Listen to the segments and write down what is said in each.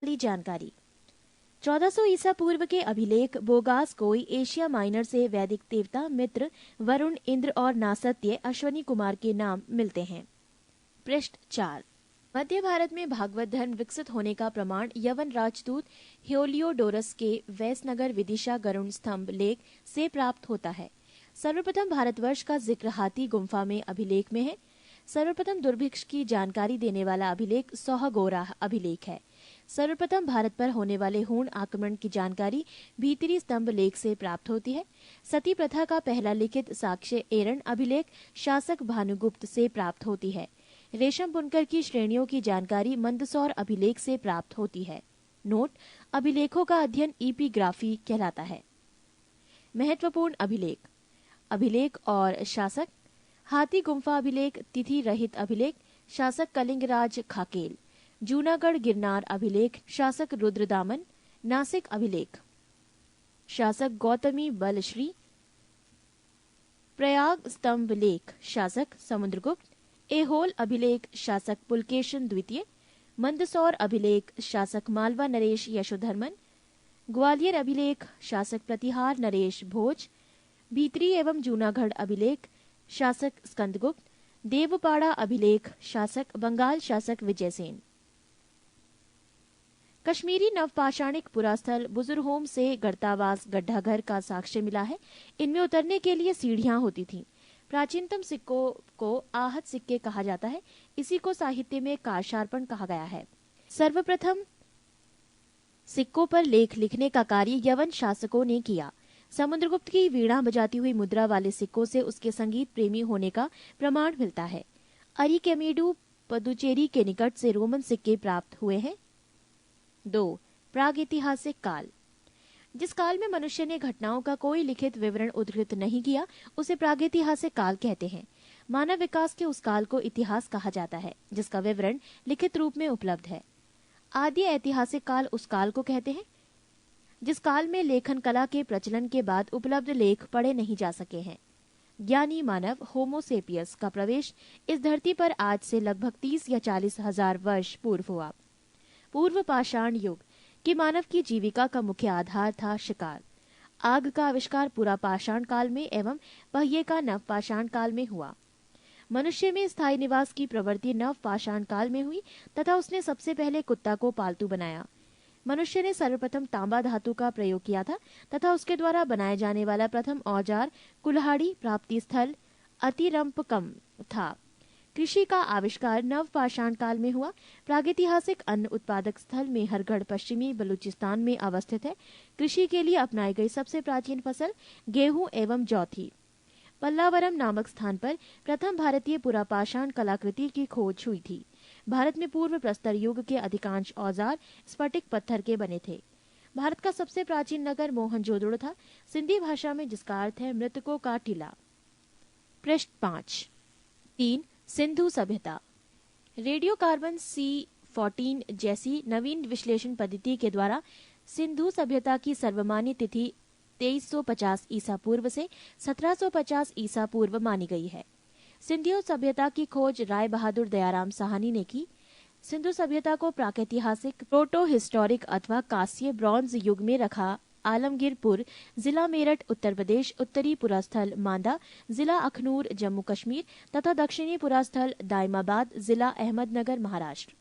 वाली जानकारी। 1400 ईसा पूर्व के अभिलेख बोगास कोई एशिया माइनर से वैदिक देवता मित्र, वरुण, इंद्र और नासत्य अश्वनी कुमार के नाम मिलते हैं। पृष्ठ 4। मध्य भारत में भागवत धर्म विकसित होने का प्रमाण यवन राजदूत हेलियोडोरस के वैसनगर विदिशा गरुड़ स्तंभ लेख से प्राप्त होता है। सर्वप्रथम भारतवर्ष का जिक्र हाथी गुम्फा में अभिलेख में है। सर्वप्रथम दुर्भिक्ष की जानकारी देने वाला अभिलेख सोहगोरा अभिलेख है। सर्वप्रथम भारत पर होने वाले हूण आक्रमण की जानकारी भीतरी स्तंभ लेख से प्राप्त होती है। सती प्रथा का पहला लिखित साक्ष्य एरन अभिलेख शासक भानुगुप्त से प्राप्त होती है। रेशम बुनकर की श्रेणियों की जानकारी मंदसौर अभिलेख से प्राप्त होती है। नोट: अभिलेखों का अध्ययन इपिग्राफी कहलाता है। महत्वपूर्ण अभिलेख: अभिलेख और शासक, हाथी गुम्फा अभिलेख, तिथि रहित अभिलेख, शासक कलिंगराज खाकेल, जूनागढ़ गिरनार अभिलेख, शासक रुद्रदामन, नासिक अभिलेख, शासक गौतमी बलश्री, प्रयाग स्तंभ लेख, शासक समुद्रगुप्त, एहोल अभिलेख, शासक पुलकेशन द्वितीय, मंदसौर अभिलेख, शासक मालवा नरेश यशोधर्मन, ग्वालियर अभिलेख, शासक प्रतिहार नरेश भोज, भीतरी एवं जूनागढ़ अभिलेख, शासक स्कंदगुप्त, देवपाड़ा अभिलेख, शासक बंगाल शासक विजयसेन। कश्मीरी नवपाषाणिक पुरास्थल बुजुर्गहोम से गढ़तावास गड्ढाघर का साक्ष्य मिला है। इनमें उतरने के लिए सीढ़ियां होती थीं। प्राचीनतम सिक्कों को आहत सिक्के कहा जाता है। इसी को साहित्य में कारशार्पण कहा गया है। सर्वप्रथम सिक्कों पर लेख लिखने का कार्य यवन शासकों ने किया। समुद्रगुप्त की वीणा बजाती हुई मुद्रा वाले सिक्कों से उसके संगीत प्रेमी होने का प्रमाण मिलता है। अरिकेमेडु पदुचेरी के निकट से रोमन सिक्के प्राप्त हुए हैं। 2. प्रागैतिहासिक काल: जिस काल में मनुष्य ने घटनाओं का कोई लिखित विवरण उद्धृत नहीं किया उसे प्रागैतिहासिक काल कहते हैं। मानव विकास के उस काल को इतिहास कहा जाता है जिसका विवरण लिखित रूप में उपलब्ध है। आदि ऐतिहासिक काल उस काल को कहते हैं जिस काल में लेखन कला के प्रचलन के बाद उपलब्ध लेख पढ़े नहीं जा सके हैं। ज्ञानी मानव होमोसेपियस का प्रवेश इस धरती पर आज से लगभग 30 या 40 हजार वर्ष पूर्व हुआ। पूर्व पाषाण युग कि मानव की जीविका का मुख्य आधार था शिकार। आग का आविष्कार पूरा पाषाण काल में एवं पहिए का नव पाषाण काल में हुआ। मनुष्य में स्थायी निवास की प्रवृत्ति नव पाषाण काल में हुई तथा उसने सबसे पहले कुत्ता को पालतू बनाया। मनुष्य ने सर्वप्रथम तांबा धातु का प्रयोग किया था तथा उसके द्वारा बनाए जाने वाला प्रथम औजार कुल्हाड़ी प्राप्ति स्थल अतिरंपकम था। कृषि का आविष्कार नव पाषाण काल में हुआ। प्रागैतिहासिक अन्न उत्पादक स्थल मेहरगढ़ पश्चिमी बलूचिस्तान में अवस्थित है। कृषि के लिए अपनाई गई सबसे प्राचीन फसल गेहूं एवं जौ थी। पल्लावरम नामक स्थान पर प्रथम भारतीय पुरापाषाण कलाकृति की खोज हुई थी। भारत में पूर्व प्रस्तर युग के अधिकांश औजार स्फटिक पत्थर के बने थे। भारत का सबसे प्राचीन नगर मोहनजोदड़ो था, सिंधी भाषा में, जिसका अर्थ है मृतकों का टीला। पृष्ठ 5। 3. सिंधु सभ्यता: रेडियो कार्बन C14 जैसी नवीन विश्लेषण पद्धति के द्वारा सिंधु सभ्यता की सर्वमान्य तिथि 2350 ईसा पूर्व से 1750 ईसा पूर्व मानी गई है। सिंधु सभ्यता की खोज राय बहादुर दयाराम साहनी ने की। सिंधु सभ्यता को प्रागैतिहासिक, प्रोटो हिस्टोरिक अथवा कांस्य ब्रॉन्ज युग में रखा आलमगीरपुर, जिला मेरठ उत्तर प्रदेश, उत्तरी पुरास्थल मांदा, जिला अखनूर जम्मू कश्मीर तथा दक्षिणी पुरास्थल दाइमाबाद, जिला अहमदनगर महाराष्ट्र।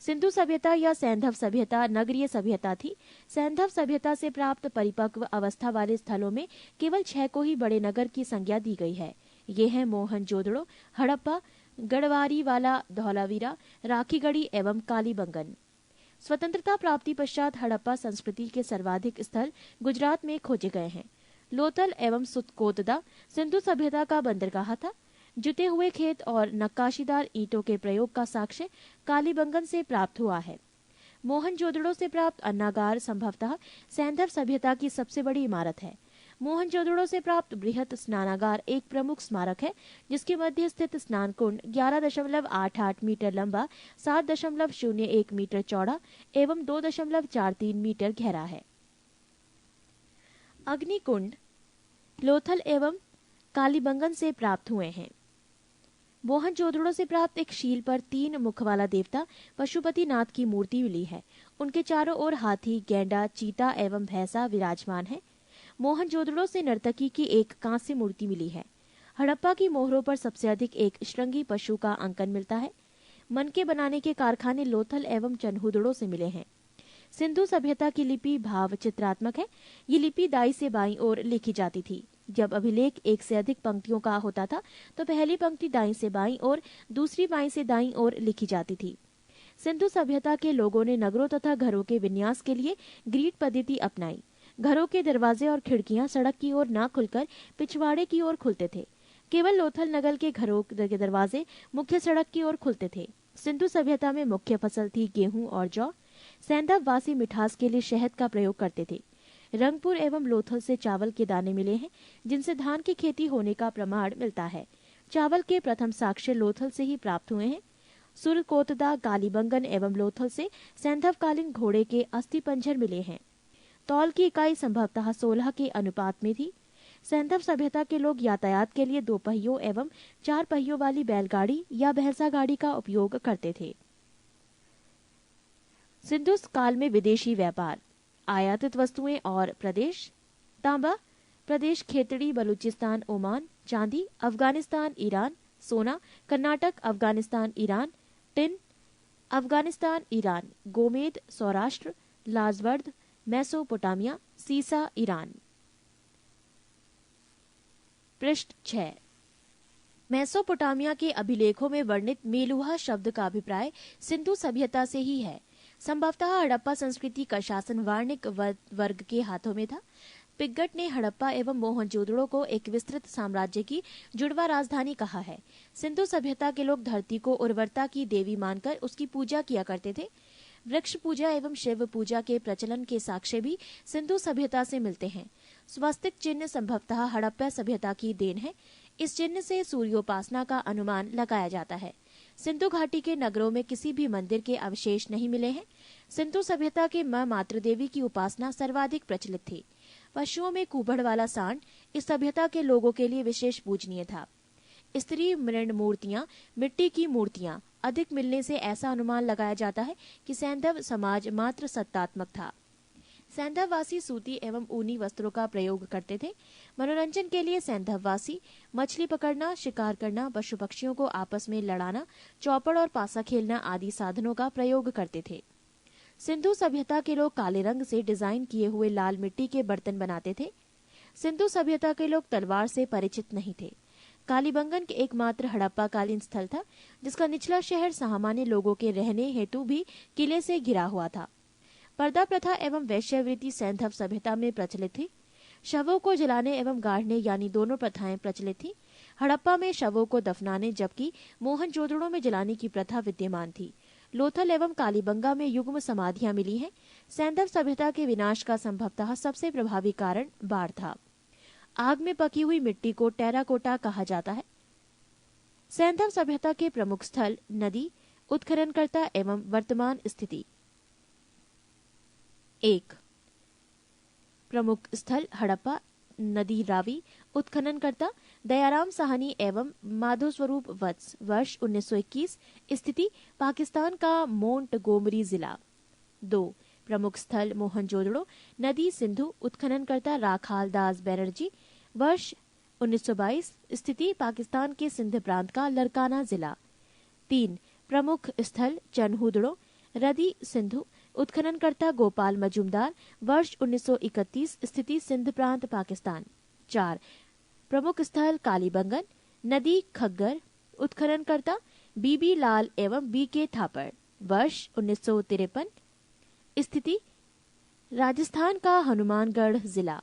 सिंधु सभ्यता या सैंधव सभ्यता नगरीय सभ्यता थी। सैंधव सभ्यता से प्राप्त परिपक्व अवस्था वाले स्थलों में केवल 6 को ही बड़े नगर की संज्ञा दी गई है। ये हैं मोहनजोदड़ो, हड़प्पा, गढ़वारीवाला, धौलावीरा, राखीगढ़ी एवं कालीबंगन। स्वतंत्रता प्राप्ति पश्चात हड़प्पा संस्कृति के सर्वाधिक स्थल गुजरात में खोजे गए हैं। लोथल एवं सुतकोतदा सिंधु सभ्यता का बंदरगाह था। जुते हुए खेत और नक्काशीदार ईंटों के प्रयोग का साक्ष्य कालीबंगन से प्राप्त हुआ है। मोहनजोदड़ो से प्राप्त अन्नागार संभवतः सैंधव सभ्यता की सबसे बड़ी इमारत है। मोहनजोदड़ो से प्राप्त बृहत स्नानागार एक प्रमुख स्मारक है, जिसके मध्य स्थित स्नान कुंड 11.88 मीटर लंबा, 7.01 मीटर चौड़ा एवं 2.43 मीटर गहरा है। अग्निकुंड लोथल एवं कालीबंगन से प्राप्त हुए हैं। मोहनजोदड़ो से प्राप्त एक शील पर 3 मुख वाला देवता पशुपतिनाथ की मूर्ति मिली है। उनके चारों ओर हाथी, गेंडा, चीता एवं भैंसा विराजमान है। मोहनजोदड़ो से नर्तकी की एक कांस्य मूर्ति मिली है। हड़प्पा की मोहरों पर सबसे अधिक एक श्रृंगी पशु का अंकन मिलता है। मनके बनाने के कारखाने लोथल एवं चन्हुदड़ो से मिले हैं। सिंधु सभ्यता की लिपि भाव चित्रात्मक है। ये लिपि दाई से बाईं ओर लिखी जाती थी। जब अभिलेख एक से अधिक पंक्तियों का होता था तो पहली पंक्ति दाईं से बाईं और दूसरी बाईं से दाईं ओर लिखी जाती थी। सिंधु सभ्यता के लोगों ने नगरों तथा घरों के विन्यास के लिए ग्रीड पद्धति अपनाई। घरों के दरवाजे और खिड़कियां सड़क की ओर न खुलकर पिछवाड़े की ओर खुलते थे। केवल लोथल नगर के घरों के दरवाजे मुख्य सड़क की ओर खुलते थे। सिंधु सभ्यता में मुख्य फसल थी गेहूं और जौ। सैंधव वासी मिठास के लिए शहद का प्रयोग करते थे। रंगपुर एवं लोथल से चावल के दाने मिले हैं, जिनसे धान की खेती होने का प्रमाण मिलता है। चावल के प्रथम साक्ष्य लोथल से ही प्राप्त हुए हैं। सुरकोतदा, कालीबंगन एवं लोथल से सैंधवकालीन घोड़े के अस्थि पंजर मिले हैं। तौल की इकाई संभवतः 16 के अनुपात में थी। सैंधव सभ्यता के लोग यातायात के लिए 2 पहियों एवं 4 पहियों वाली बैलगाड़ी या भैंसा गाड़ी का उपयोग करते थे। सिंधु काल में विदेशी व्यापार, आयातित वस्तुएं और प्रदेश। तांबा प्रदेश खेतड़ी, बलूचिस्तान, ओमान। चांदी अफगानिस्तान, ईरान। सोना Karnataka, Afghanistan, Iran. Tin Afghanistan, Iran. गोमेद सौराष्ट्र, लाजवर्द मेसोपोटामिया। सीसा ईरान। पृष्ठ 6। मेसोपोटामिया के अभिलेखों में वर्णित मेलुहा शब्द का अभिप्राय सिंधु सभ्यता से ही है। संभवतः हड़प्पा संस्कृति का शासन वाणिक वर्ग के हाथों में था। पिग्गट ने हड़प्पा एवं मोहनजोदड़ो को एक विस्तृत साम्राज्य की जुड़वा राजधानी कहा है। सिंधु सभ्यता के लोग धरती को उर्वरता की देवी मानकर उसकी पूजा किया करते थे। वृक्ष पूजा एवं शिव पूजा के प्रचलन के साक्ष्य भी सिंधु सभ्यता से मिलते हैं। स्वस्तिक चिन्ह संभवतः हड़प्पा सभ्यता की देन है। इस चिन्ह से सूर्योपासना का अनुमान लगाया जाता है। सिंधु घाटी के नगरों में किसी भी मंदिर के अवशेष नहीं मिले हैं। सिंधु सभ्यता के मां मातृ देवी की उपासना सर्वाधिक प्रचलित थी। पशुओं में कुबड़ वाला सांड इस सभ्यता के लोगों के लिए विशेष पूजनीय था। स्त्री मृण मूर्तियां, मिट्टी की मूर्तियां अधिक मिलने से ऐसा अनुमान लगाया जाता है कि सैंधव समाज मात्र सत्तात्मक था। सैंधववासी सूती एवं ऊनी वस्त्रों का प्रयोग करते थे। मनोरंजन के लिए सैंधववासी मछली पकड़ना, शिकार करना, पशु पक्षियों को आपस में लड़ाना, चौपड़ और पासा खेलना आदि साधनों का प्रयोग करते थे। सिंधु सभ्यता के लोग काले रंग से डिजाइन किए हुए लाल मिट्टी के बर्तन बनाते थे। सिंधु सभ्यता के लोग तलवार से परिचित नहीं थे। कालीबंगन के एकमात्र हड़प्पा कालीन स्थल था जिसका निचला शहर सामान्य लोगों के रहने हेतु भी किले से घिरा हुआ था। पर्दा प्रथा एवं वैश्यवृत्ति सैंधव सभ्यता में प्रचलित थी। शवों को जलाने एवं गाड़ने यानी दोनों प्रथाएं प्रचलित थी। हड़प्पा में शवों को दफनाने जबकि मोहनजोदड़ो में जलाने की प्रथा विद्यमान थी। लोथल एवं कालीबंगा में युग्म समाधियां मिली हैं। सैंधव सभ्यता के विनाश का संभवतः सबसे प्रभावी कारण बाढ़ था। आग में पकी हुई मिट्टी को टेराकोटा कहा जाता है। सैंधव सभ्यता के प्रमुख स्थल नदी, उत्खननकर्ता एवं वर्तमान स्थिति। 1. प्रमुख स्थल हड़प्पा, नदी रावी, उत्खननकर्ता दयाराम साहनी एवं माधो स्वरूप वत्स, वर्ष 1921। स्थिति पाकिस्तान का मोंट गोमरी जिला। 2. प्रमुख स्थल मोहनजोदड़ो, नदी सिंधु, उत्खननकर्ता राखाल दास बैनर्जी, वर्ष 1922। स्थिति पाकिस्तान के सिंध प्रांत का लरकाना जिला। 3. प्रमुख स्थल चन्हुदड़ो, रदी सिंधु, उत्खननकर्ता गोपाल मजूमदार, वर्ष 1931। स्थिति सिंध प्रांत पाकिस्तान। 4. प्रमुख स्थल कालीबंगन, नदी खग्गर, उत्खननकर्ता बीबी लाल एवं बीके थापड़, वर्ष 1953। स्थिति राजस्थान का हनुमानगढ़ जिला।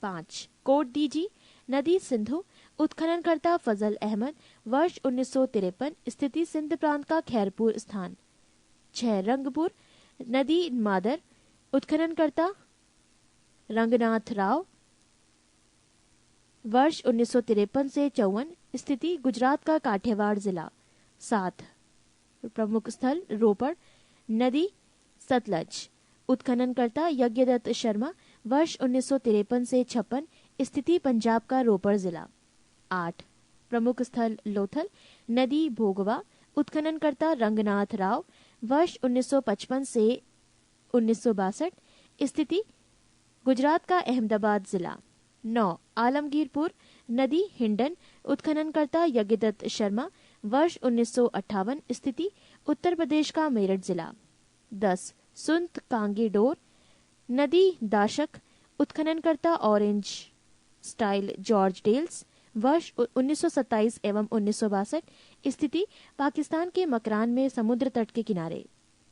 5. कोट दीजी, नदी सिंधु, उत्खननकर्ता फजल अहमद, वर्ष 1953। स्थिति सिंध प्रांत का खैरपुर स्थान। 6. रंगपुर, नदी मादर, उत्खननकर्ता रंगनाथ राव, वर्ष 1953 से 54। स्थिति गुजरात का काठियावाड़ जिला। 7. प्रमुख स्थल रोपड़, नदी सतलज, उत्खननकर्ता यज्ञदत्त शर्मा, वर्ष 1953 से 56। स्थिति पंजाब का रोपड़ जिला। 8. प्रमुख स्थल लोथल, नदी भोगवा, उत्खननकर्ता रंगनाथ राव, वर्ष 1955 से 1962, स्थिति गुजरात का अहमदाबाद जिला। 9 आलमगीरपुर, नदी हिंडन, उत्खननकर्ता यज्ञदत्त शर्मा, वर्ष 1958, स्थिति उत्तर प्रदेश का मेरठ जिला। 10 सुंत कांगीडोर, नदी दाशक, उत्खननकर्ता ऑरेंज स्टाइल जॉर्ज डेल्स, वर्ष 1927 एवं 1962, स्थिति पाकिस्तान के मकरान में समुद्र तट के किनारे।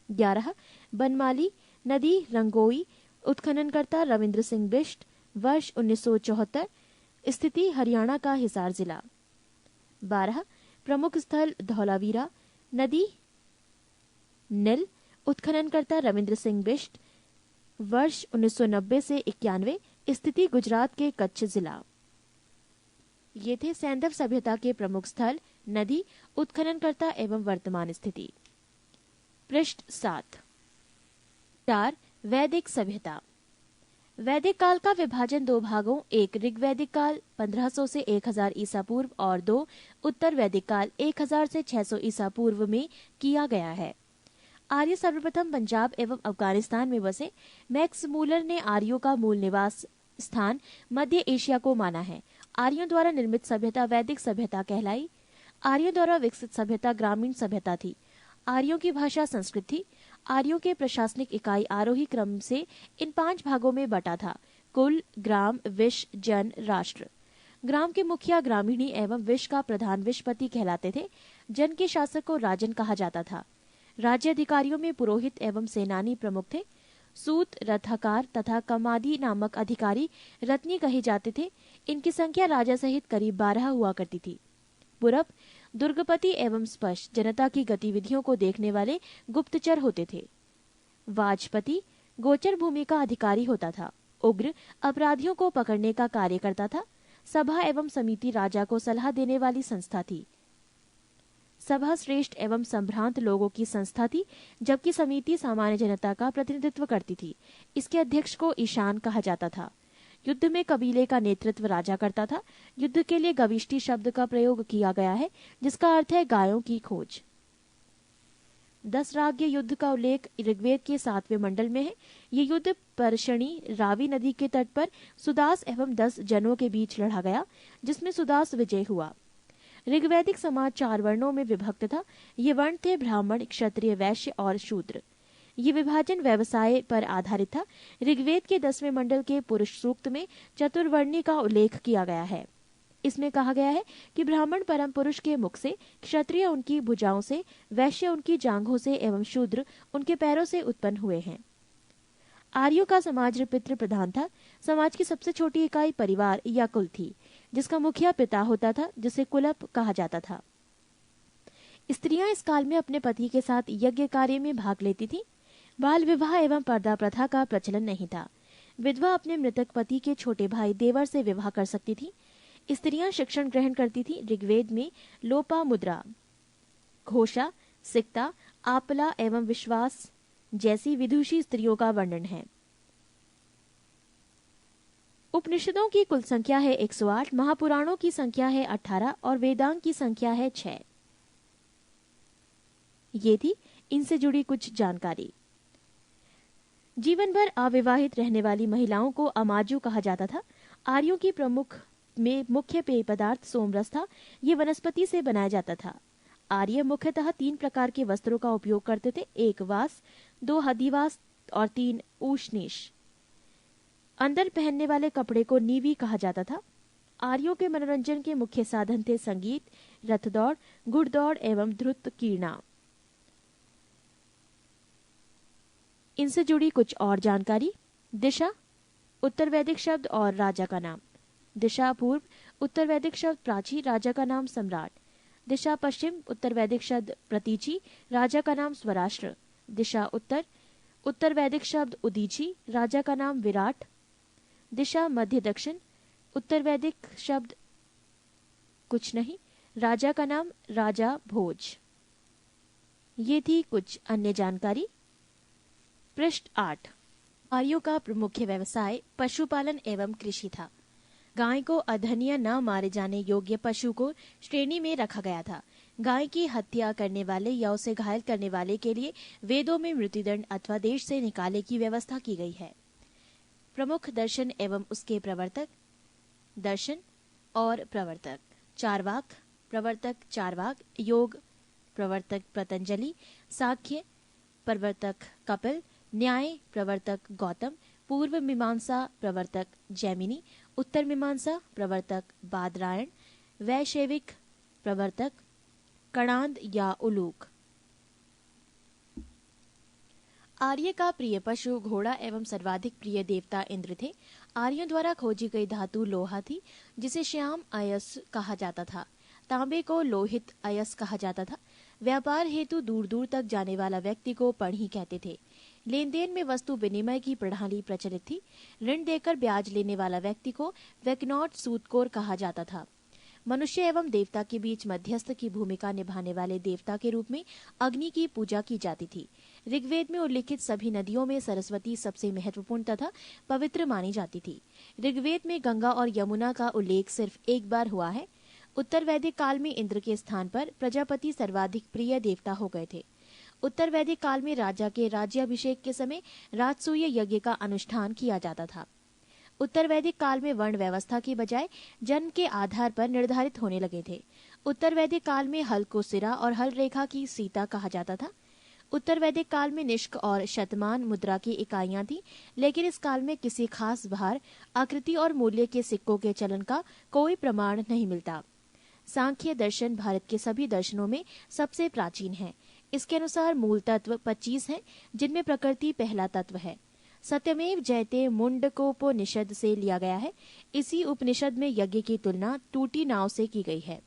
11 बनमाली, नदी रंगोई, उत्खननकर्ता रविंद्र सिंह बिष्ट, वर्ष 1974, स्थिति हरियाणा का हिसार जिला। 12 प्रमुख स्थल धौलावीरा, नदी नील, उत्खननकर्ता रविंद्र सिंह बिष्ट, वर्ष 1990 से 91, स्थिति गुजरात के कच्छ जिला। ये थे सैंधव सभ्यता के प्रमुख स्थल, नदी, उत्खननकर्ता एवं वर्तमान स्थिति। पृष्ठ 7। 4 वैदिक सभ्यता। वैदिक काल का विभाजन 2 भागों, एक ऋग्वैदिक काल 1500 से 1000 ईसा पूर्व और 2 उत्तर वैदिक काल 1000 से 600 ईसा पूर्व में किया गया है। आर्य सर्वप्रथम पंजाब एवं अफगानिस्तान में बसे। मैक्स मूलर ने आर्यों का मूल निवास स्थान मध्य एशिया को माना है। आर्यों द्वारा निर्मित सभ्यता वैदिक सभ्यता कहलाई। आर्यों द्वारा विकसित सभ्यता ग्रामीण सभ्यता थी। आर्यों की भाषा संस्कृत थी। आर्यों के प्रशासनिक इकाई आरोही क्रम से इन 5 भागों में बटा था: कुल, ग्राम, विश, जन, राष्ट्र। ग्राम के मुखिया ग्रामीणी एवं विश का प्रधान विशपति कहलाते थे। जन के शासक को राजन कहा जाता था। राज्य अधिकारियों में पुरोहित एवं सेनानी प्रमुख थे। सूत, रथाकार तथा कमादी नामक अधिकारी रत्नी कहे जाते थे। इनकी संख्या राजा सहित करीब 12 हुआ करती थी। पूरब दुर्गपति एवं स्पष्ट जनता की गतिविधियों को देखने वाले गुप्तचर होते थे। वाजपति गोचर भूमि का अधिकारी होता था। उग्र अपराधियों को पकड़ने का कार्य करता था। सभा एवं समिति राजा को सलाह देने वाली संस्था थी। सभा श्रेष्ठ एवं संभ्रांत लोगों की संस्था थी, जबकि समिति सामान्य जनता का प्रतिनिधित्व करती थी। इसके अध्यक्ष को ईशान कहा जाता था। युद्ध में कबीले का नेतृत्व राजा करता था। युद्ध के लिए गविष्टि शब्द का प्रयोग किया गया है, जिसका अर्थ है गायों की खोज। 10 राज्य युद्ध का उल्लेख ऋग्वेद के 7वें मंडल में है। ये युद्ध परशणी रावी नदी के तट पर सुदास एवं 10 जनों के बीच लड़ा गया, जिसमें सुदास विजय हुआ। ऋग्वैदिक समाज 4 वर्णों में विभक्त था। ये वर्ण थे ब्राह्मण, क्षत्रिय, वैश्य और शूद्र। ये विभाजन व्यवसाय पर आधारित था। ऋग्वेद के 10वें मंडल के पुरुष सूक्त में चतुर्वर्णी का उल्लेख किया गया है। इसमें कहा गया है कि ब्राह्मण परम पुरुष के मुख से, क्षत्रिय उनकी भुजाओं से, वैश्य उनकी जांघों से एवं शूद्र उनके पैरों से उत्पन्न हुए हैं। आर्यों का समाज पितृ प्रधान था। समाज की सबसे छोटी इकाई परिवार या कुल थी, जिसका मुखिया पिता होता था, जिसे कुलप कहा जाता था। स्त्रियां इस काल में अपने पति के साथ यज्ञ कार्य में भाग लेती थीं। बाल विवाह एवं पर्दा प्रथा का प्रचलन नहीं था। विधवा अपने मृतक पति के छोटे भाई देवर से विवाह कर सकती थी। स्त्रियां शिक्षण ग्रहण करती थीं। ऋग्वेद में लोपा मुद्रा, घोषा, सिक्ता, आपला एवं विश्वास जैसी विदुषी स्त्रियों का वर्णन है। उपनिषदों की कुल संख्या है 108, महापुराणों की संख्या है 18 और वेदांग की संख्या है 6। ये थी इनसे जुड़ी कुछ जानकारी। जीवन भर अविवाहित रहने वाली महिलाओं को अमाजु कहा जाता था। आर्यों की मुख्य पेय पदार्थ सोमरस था। ये वनस्पति से बनाया जाता था। आर्य मुख्यतः 3 प्रकार के वस्त्रों का उपयोग करते थे: 1 वास, 2 हदिवास और 3 ऊष्णीश। अंदर पहनने वाले कपड़े को नीवी कहा जाता था। आर्यों के मनोरंजन के मुख्य साधन थे संगीत, रथ दौड़, घुड़दौड़ एवं ध्रुत कीर्णा। इनसे जुड़ी कुछ और जानकारी। दिशा उत्तर वैदिक शब्द और राजा का नाम। दिशा पूर्व उत्तर वैदिक शब्द प्राची, राजा का नाम सम्राट। दिशा पश्चिम उत्तर वैदिक शब्द प्रतीची, राजा का नाम स्वराष्ट्र। दिशा उत्तर उत्तर वैदिक शब्द उदीची, राजा का नाम विराट। दिशा मध्य दक्षिण उत्तर वैदिक शब्द कुछ नहीं, राजा का नाम राजा भोज। ये थी कुछ अन्य जानकारी। पृष्ठ 8। आर्यों का प्रमुख व्यवसाय पशुपालन एवं कृषि था। गाय को अधन्य न मारे जाने योग्य पशु को श्रेणी में रखा गया था। गाय की हत्या करने वाले या उसे घायल करने वाले के लिए वेदों में मृत्युदंड अथवा देश से निकाले की व्यवस्था की गई है। प्रमुख दर्शन एवं उसके प्रवर्तक। दर्शन और प्रवर्तक। चार्वाक प्रवर्तक चार्वाक, योग प्रवर्तक पतंजलि, साख्य प्रवर्तक कपिल, न्याय प्रवर्तक गौतम, पूर्व मीमांसा प्रवर्तक जैमिनी, उत्तर मीमांसा प्रवर्तक बादरायण, वैशेविक प्रवर्तक कणाद या उलूक। आर्य का प्रिय पशु घोड़ा एवं सर्वाधिक प्रिय देवता इंद्र थे। आर्यों द्वारा खोजी गई धातु लोहा थी, जिसे श्याम अयस कहा जाता था। तांबे को लोहित अयस कहा जाता था। व्यापार हेतु दूर दूर तक जाने वाला व्यक्ति को पढ़ी कहते थे। लेन देन में वस्तु विनिमय की प्रणाली प्रचलित थी। ऋण देकर ब्याज लेने वाला व्यक्ति को वैकनॉट सूदखोर कहा जाता था। मनुष्य एवं देवता के बीच मध्यस्थ की भूमिका निभाने वाले देवता के रूप में अग्नि की पूजा की जाती थी। ऋग्वेद में उल्लिखित सभी नदियों में सरस्वती सबसे महत्वपूर्ण तथा पवित्र मानी जाती थी। ऋग्वेद में गंगा और यमुना का उल्लेख सिर्फ एक बार हुआ है। उत्तर वैदिक काल में इंद्र के स्थान पर प्रजापति सर्वाधिक प्रिय देवता हो गए थे। उत्तर वैदिक काल में राजा के राज्याभिषेक के समय राजसूय यज्ञ का अनुष्ठान किया जाता था। उत्तर वैदिक काल में वर्ण व्यवस्था की बजाय जन्म के आधार पर निर्धारित होने लगे थे। उत्तर वैदिक काल में हल को सिरा और हल रेखा की सीता कहा जाता था। उत्तर वैदिक काल में निष्क और शतमान मुद्रा की इकाइयां थी, लेकिन इस काल में किसी खास भार, आकृति और मूल्य के सिक्कों के चलन का कोई प्रमाण नहीं मिलता। सांख्य दर्शन भारत के सभी दर्शनों में सबसे प्राचीन है। इसके अनुसार मूल तत्व 25 हैं, जिनमें प्रकृति पहला तत्व है। सत्यमेव जयते मुंडकोपनिषद से लिया गया है। इसी उपनिषद में यज्ञ की तुलना टूटी नाव से की गई है।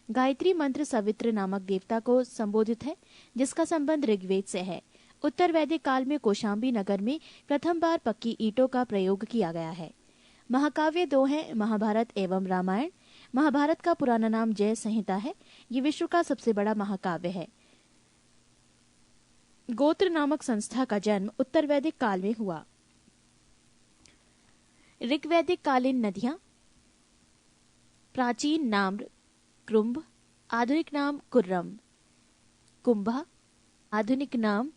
गायत्री मंत्र सवित्र नामक देवता को संबोधित है, जिसका संबंध ऋग्वेद से है। उत्तर वैदिक काल में कौशाम्बी नगर में प्रथम बार पक्की ईंटों का प्रयोग किया गया है। महाकाव्य दो हैं, महाभारत एवं रामायण। महाभारत का पुराना नाम जय संहिता है। ये विश्व का सबसे बड़ा महाकाव्य है। गोत्र नामक संस्था का जन्म उत्तर वैदिक काल में हुआ। ऋग्वैदिक कालीन नदियां। प्राचीन नाम कृंभ, आधुनिक नाम कुर्रम। कुंभा, आधुनिक नाम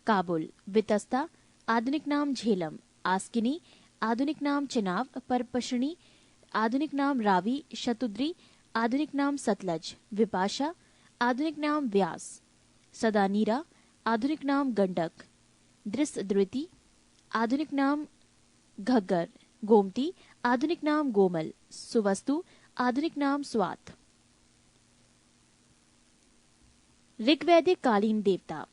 काबुल। वितस्ता, आधुनिक नाम झेलम। आस्किनी, आधुनिक नाम चिनाब। परपशनी, आधुनिक नाम रावी। शतुद्री, आधुनिक नाम सतलज। विपाशा, आधुनिक नाम व्यास। सदानीरा, आधुनिक नाम गंडक। दृष्टद्रुति, आधुनिक नाम घग्गर। गोमती, आधुनिक नाम गोमल। सुवस्तु, आधुनिक नाम स्वात। ऋग्वैदिक कालीन देवता।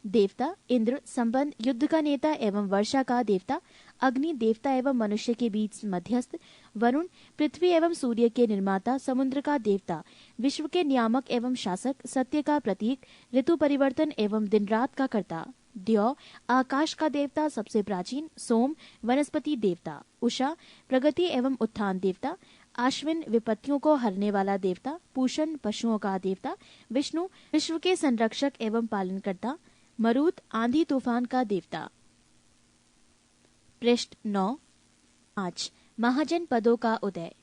देवता इंद्र, संबंध युद्ध का नेता एवं वर्षा का देवता। अग्नि, देवता एवं मनुष्य के बीच मध्यस्थ। वरुण, पृथ्वी एवं सूर्य के निर्माता। समुद्र का देवता, विश्व के नियामक एवं शासक। सत्य का प्रतीक, ऋतु परिवर्तन एवं दिन रात का कर्ता। द्यौ, आकाश का देवता, सबसे प्राचीन। सोम, वनस्पति देवता। उषा, प्रगति एवं उत्थान देवता। आश्विन, विपत्तियों को हरने वाला देवता। पूषण, पशुओं का देवता। विष्णु, विश्व के संरक्षक एवं पालनकर्ता। मरुत, आंधी तूफान का देवता। पृष्ठ 9। 5 महाजनपदों का उदय।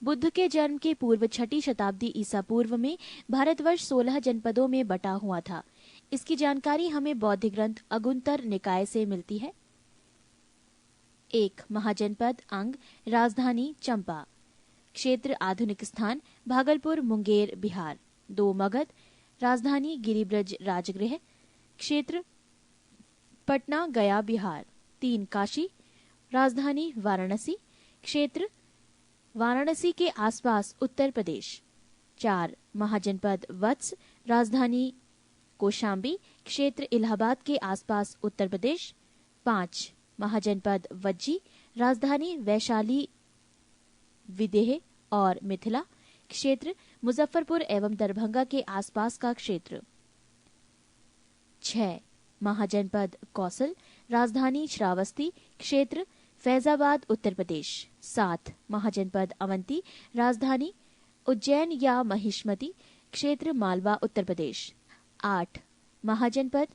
बुद्ध के जन्म के पूर्व 6ठी शताब्दी ईसा पूर्व में भारतवर्ष 16 जनपदों में बटा हुआ था। इसकी जानकारी हमें बौद्ध ग्रंथ अगुंतर निकाय से मिलती है। 1 महाजनपद अंग, राजधानी चंपा। क्षेत्र आधुनिक स्थान भागलपुर, मुंगेर, बिहार। 2 मगध, राजधानी गिरिब्रज राजगृह। क्षेत्र पटना, गया, बिहार। 3 काशी, राजधानी वाराणसी। क्षेत्र वाराणसी के आसपास उत्तर प्रदेश। 4 महाजनपद वत्स, राजधानी कौशाम्बी। क्षेत्र इलाहाबाद के आसपास उत्तर प्रदेश। 5 महाजनपद वज्जी, राजधानी वैशाली, विदेह और मिथिला। क्षेत्र मुजफ्फरपुर एवं दरभंगा के आसपास का क्षेत्र। 6 महाजनपद कौशल, राजधानी श्रावस्ती। क्षेत्र फैजाबाद, उत्तर प्रदेश। 7 महाजनपद अवंती, राजधानी उज्जैन या महिष्मती। क्षेत्र मालवा, उत्तर प्रदेश। 8 महाजनपद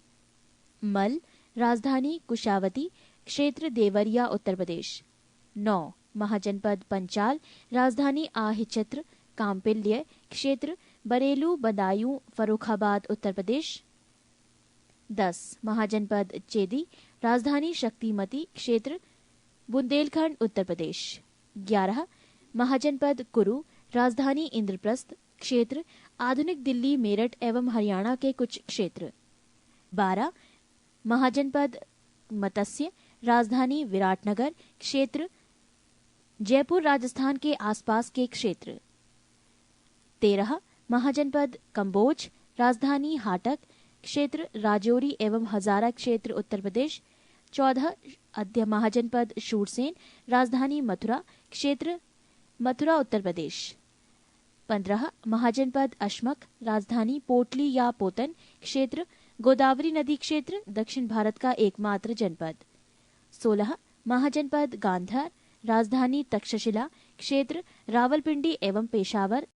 मल, राजधानी कुशावती। क्षेत्र देवरिया, उत्तर प्रदेश। 9 महाजनपद पंचाल, राजधानी आहिचित्र काम्पिल्य क्षेत्र बरेलू बदायूं फर्रुखाबाद उत्तर प्रदेश। 10 महाजनपद चेदी, राजधानी शक्तिमती क्षेत्र बुंदेलखंड उत्तर प्रदेश। 11 महाजनपद कुरु, राजधानी इंद्रप्रस्थ क्षेत्र आधुनिक दिल्ली मेरठ एवं हरियाणा के कुछ क्षेत्र। 12 महाजनपद मत्स्य, राजधानी विराटनगर क्षेत्र जयपुर राजस्थान के आसपास के क्षेत्र। 13 महाजनपद कंबोज, राजधानी हाटक क्षेत्र राजौरी एवं हजारा क्षेत्र उत्तर प्रदेश। 14 अद्य महाजनपद शूरसेन, राजधानी मथुरा क्षेत्र मथुरा उत्तर प्रदेश। 15 महाजनपद अशमक, राजधानी पोटली या पोतन क्षेत्र गोदावरी नदी क्षेत्र दक्षिण भारत का एकमात्र जनपद। 16 महाजनपद गांधार, राजधानी तक्षशिला क्षेत्र रावलपिंडी एवं पेशावर